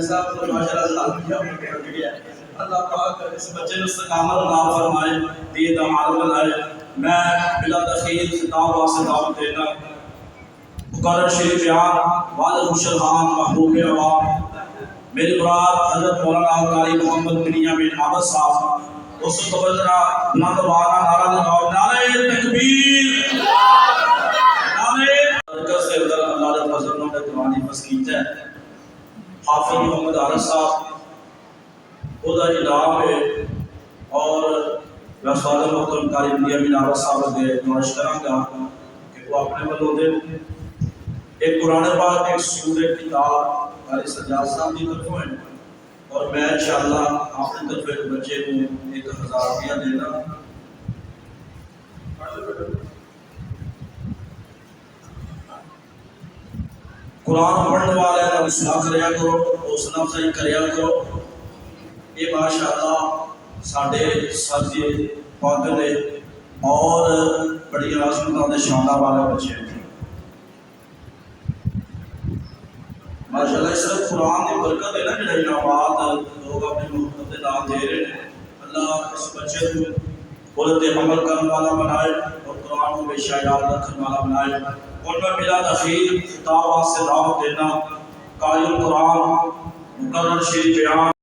صاحب کو ماشاءاللہ کیا کر دیا اللہ پاک اس بچے کو استقامت عطا فرمائے، دین عالم بنائے۔ میں بلا تخیر خطاب واسطے دعوت دینا مقرر شریف بیان والد خوشل خان محبوب عوام میری برات حضرت مولانا قاری محمد بن یامین عابد صاحب اس کو بجرا بلند بانا نعرہ لگاؤ، نعرہ تکبیر، نعرہ برکت سے اندر اللہ نے فضل نے قرآن حفظ کیتا ہے۔ حافظ محمد عارف صاحب خدا جی نام ہے اور رسول محترم قاری بن یامین عابد صاحب دے نوش کراں گا کہ وہ اپنے بلوں دے ایک قرآن پاک ایک سورہ کتاب قاری سجاد صاحب کی طرف ہے اور میں انشاءاللہ اپنے طرف ایک بچے کو 1000 روپیہ دینا۔ قرآن پڑھنے والے کا حوصلہ کریا کرو، حوصلہ افزائی کریا کرو۔ یہ ماشاءاللہ ساڈے ساتھی پاگل نے اور بڑی عظمت اور شانہ والے بچے ہیں ماشاءاللہ۔ اس طرح قرآن کی برکت ہے نا جڑے انعامات لوگ اپنے محبت کے نام دے رہے ہیں، اللہ اس بچے کو بولت عمل کرنے والا بنائے اور قرآن کو بے شایاد رکھنے والا بنائے۔ اور میں بلا تخیر خطاب سے دعوت دینا قاری القرآن مقرر شریف بیان